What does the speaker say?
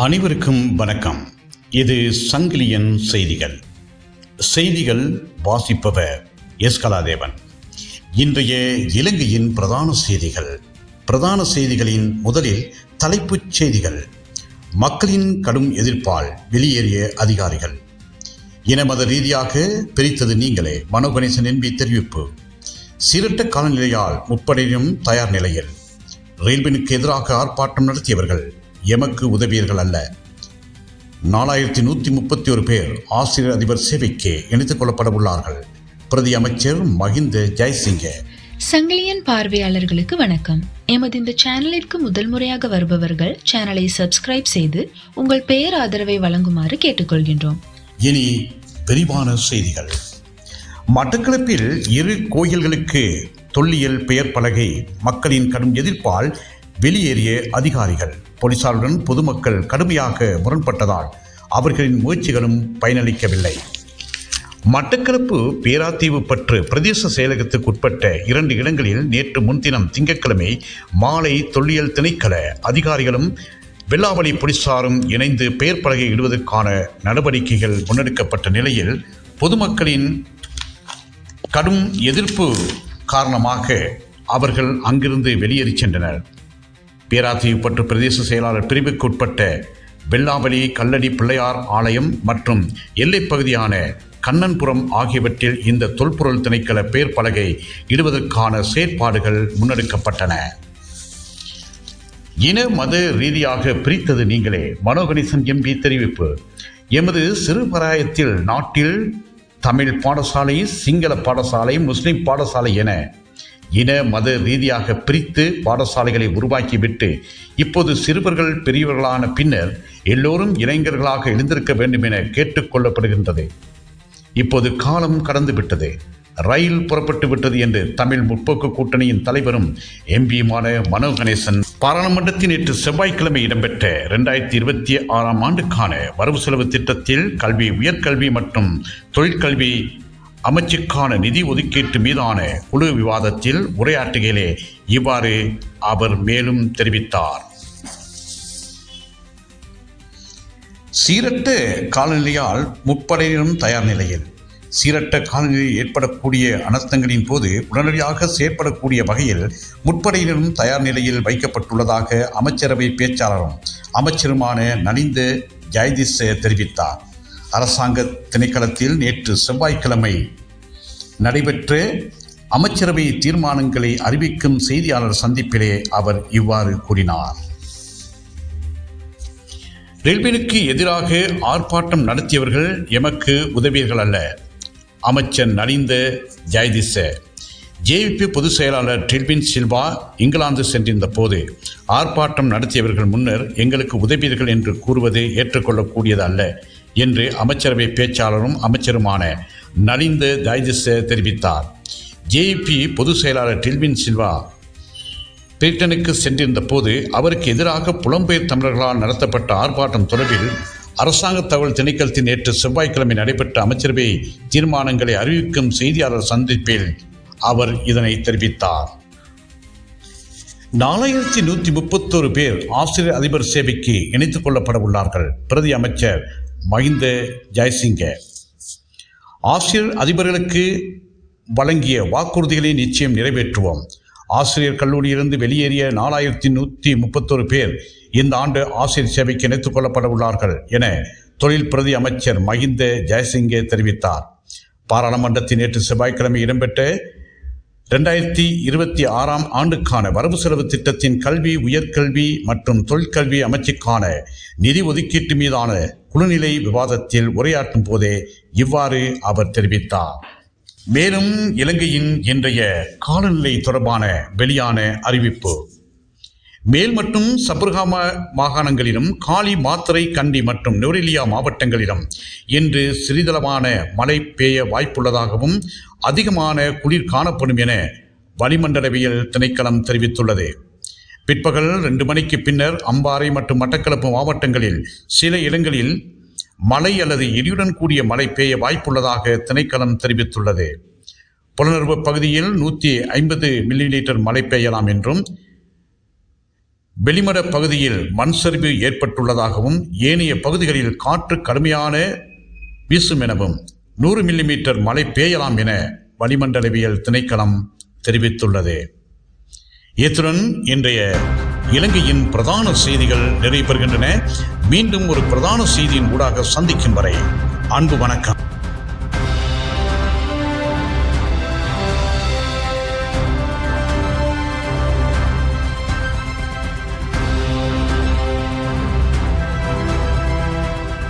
அனைவருக்கும் வணக்கம். இது சங்கிலியன் செய்திகள். செய்திகள் வாசிப்பவர் எஸ். கலாதேவன். இன்றைய இலங்கையின் பிரதான செய்திகளின் முதலில் தலைப்புச் செய்திகள். மக்களின் கடும் எதிர்ப்பால் வெளியேறிய அதிகாரிகள். இனமத ரீதியாக பிரித்தது நீங்களே, மனோ கணேசன் என்பி தெரிவிப்பு. சீரற்ற காலநிலையால் முப்படையும் தயார் நிலையில். ரயில்வேனுக்கு எதிராக ஆர்ப்பாட்டம் நடத்தியவர்கள் எமக்கு உதவியர்கள் அல்ல. 4131 பேர் ஆசிரியர் அதிபர் சேவைக்கு இணைத்துக் கொள்ளப்பட உள்ளார்கள். பிரதி அமைச்சர் மஹிந்த ஜெயசிங்க. சங்கிலியன் பார்வையாளர்களுக்கு வணக்கம். எமது இந்த சேனலிற்கு முதல் முறையாக வருபவர்கள் சேனலை சப்ஸ்கிரைப் செய்து உங்கள் பெயர் ஆதரவை வழங்குமாறு கேட்டுக்கொள்கின்றோம். இனி விரிவான செய்திகள். மட்டக்களப்பில் 2 கோயில்களுக்கு தொல்லியல் பெயர் பலகை. மக்களின் கடும் எதிர்ப்பால் வெளியேறிய அதிகாரிகள். போலீசாருடன் பொதுமக்கள் கடுமையாக முரண்பட்டதால் அவர்களின் முயற்சிகளும் பயனளிக்கவில்லை. மட்டக்களப்பு பேராத்தீவு பற்று பிரதேச செயலகத்துக்குட்பட்ட 2 இடங்களில் நேற்று முன்தினம் திங்கட்கிழமை மாலை தொல்லியல் திணைக்கள அதிகாரிகளும் வெள்ளாவளி போலீசாரும் இணைந்து பெயர் பலகை இடுவதற்கான நடவடிக்கைகள் முன்னெடுக்கப்பட்ட நிலையில் பொதுமக்களின் கடும் எதிர்ப்பு காரணமாக அவர்கள் அங்கிருந்து வெளியேறி சென்றனர். பேராத்தீவு பற்று பிரதேச செயலாளர் பிரிவுக்குட்பட்ட வெள்ளாவளி கல்லடி பிள்ளையார் ஆலயம் மற்றும் எல்லைப் பகுதியான கண்ணன்புரம் ஆகியவற்றில் இந்த தொல்பொருள் திணைக்கள பெயர் பலகை இடுவதற்கான செயற்பாடுகள் முன்னெடுக்கப்பட்டன. இன மத ரீதியாக பிரித்தது நீங்களே, மனோ கணேசன் எம்பி தெரிவிப்பு. எமது சிறுபராயத்தில் நாட்டில் தமிழ் பாடசாலை, சிங்கள பாடசாலை, முஸ்லிம் பாடசாலை என இன மத ரீதியாக பிரித்து பாடசாலைகளை உருவாக்கிவிட்டு இப்போது சிறுவர்கள் பெரியவர்களான பின்னர் எல்லோரும் இளைஞர்களாக எழுந்திருக்க வேண்டும் என கேட்டுக்கொள்ளப்படுகின்றது. இப்போது காலம் கடந்துவிட்டது, ரயில் புறப்பட்டு விட்டது என்று தமிழ் முற்போக்கு கூட்டணியின் தலைவரும் எம்பியுமான மனோ கணேசன் பாராளுமன்றத்தில் நேற்று செவ்வாய்க்கிழமை இடம்பெற்ற 2026ஆம் ஆண்டுக்கான வரவு செலவு திட்டத்தில் கல்வி, உயர்கல்வி மற்றும் தொழிற்கல்வி அமைச்சுக்கான நிதி ஒதுக்கீட்டு மீதான குழு விவாதத்தில் உரையாற்றுகையிலே இவ்வாறு அவர் மேலும் தெரிவித்தார். சீரற்ற காலநிலையால் முப்படையினரும் தயார் நிலையில். சீரற்ற காலநிலையில் ஏற்படக்கூடிய அனர்த்தங்களின் போது உடனடியாக செயற்படக்கூடிய வகையில் முப்படையினரும் தயார் நிலையில் வைக்கப்பட்டுள்ளதாக அமைச்சரவை பேச்சாளரும் அமைச்சருமான நலிந்த ஜெயதிச தெரிவித்தார். அரசாங்க திணைக்களத்தில் நேற்று செவ்வாய்க்கிழமை நடைபெற்ற அமைச்சரவை தீர்மானங்களை அறிவிக்கும் செய்தியாளர் சந்திப்பிலே அவர் இவ்வாறு கூறினார். ரயில்வேனுக்கு எதிராக ஆர்ப்பாட்டம் நடத்தியவர்கள் எமக்கு உதவியர்கள் அல்ல. அமைச்சர் நலிந்த ஜெயதிச. ஜேவிபி பொதுச் செயலாளர் டெல்வின் சில்வா இங்கிலாந்து சென்றிருந்த போது ஆர்ப்பாட்டம் நடத்தியவர்கள் முன்னர் எங்களுக்கு உதவியர்கள் என்று கூறுவது ஏற்றுக்கொள்ளக்கூடியது அல்ல என்று அமைச்சரவை பேச்சாளரும் அமைச்சருமான நலிந்த ஜெயதிச தெரிவித்தார். ஜேபி பொதுச் செயலாளர் டெல்வின் சில்வா பிரிட்டனுக்கு சென்றிருந்த போது அவருக்கு எதிராக புலம்பெயர் தமிழர்களால் நடத்தப்பட்ட ஆர்ப்பாட்டம் தொடர்பில் அரசாங்க தகவல் திணைக்களத்தில் நேற்று செவ்வாய்க்கிழமை நடைபெற்ற அமைச்சரவை தீர்மானங்களை அறிவிக்கும் செய்தியாளர் சந்திப்பில் அவர் இதனை தெரிவித்தார். 4131 பேர் ஆசிரியர் அதிபர் சேவைக்கு இணைத்துக் கொள்ளப்பட உள்ளார்கள். பிரதி அமைச்சர் மஹிந்த ஜெயசிங்க. ஆசிரியர் அதிபர்களுக்கு வழங்கிய வாக்குறுதிகளை நிச்சயம் நிறைவேற்றுவோம். ஆசிரியர் கல்லூரியிலிருந்து வெளியேறிய 4131 பேர் இந்த ஆண்டு ஆசிரியர் சேவைக்கு இணைத்துக் கொள்ளப்பட உள்ளார்கள் என தொழில் பிரதி அமைச்சர் மஹிந்த ஜெயசிங்க தெரிவித்தார். பாராளுமன்றத்தில் நேற்று செவ்வாய்க்கிழமை இடம்பெற்ற 2026ஆம் ஆண்டுக்கான வரவு செலவு திட்டத்தின் கல்வி, உயர்கல்வி மற்றும் தொழிற்கல்வி அமைச்சுக்கான நிதி ஒதுக்கீட்டு மீதான குழுநிலை விவாதத்தில் உரையாற்றும் போதே இவ்வாறு அவர் தெரிவித்தார். மேலும் இலங்கையின் இன்றைய காலநிலை தொடர்பான வெளியான அறிவிப்பு. மேல் மற்றும் சபர்கம மாகாணங்களிலும் காலி, மாத்தறை, கண்டி மற்றும் நுவரெலியா மாவட்டங்களிலும் இன்று சிறிதளவான மழை பெய்ய வாய்ப்புள்ளதாகவும் அதிகமான குளிர் காணப்படும் என வளிமண்டலவியல் திணைக்களம் தெரிவித்துள்ளது. பிற்பகல் 2 மணிக்கு பின்னர் அம்பாறை மற்றும் மட்டக்களப்பு மாவட்டங்களில் சில இடங்களில் மழை அல்லது இடியுடன் கூடிய மழை பெய்ய வாய்ப்புள்ளதாக திணைக்களம் தெரிவித்துள்ளது. புலனறுவு பகுதியில் 150 மில்லிமீட்டர் மழை பெய்யலாம் என்றும் வெளிமட பகுதியில் மண் சரிவு ஏற்பட்டுள்ளதாகவும் ஏனைய பகுதிகளில் காற்று கடுமையான வீசும் எனவும் 100 மில்லிமீட்டர் மழை பெய்யலாம் என வளிமண்டலவியல் திணைக்களம் தெரிவித்துள்ளது. இத்துடன் இன்றைய இலங்கையின் பிரதான செய்திகள் நிறைவு பெறுகின்றன. மீண்டும் ஒரு பிரதான செய்தியின் ஊடாக சந்திக்கும் வரை அன்பு வணக்கம்.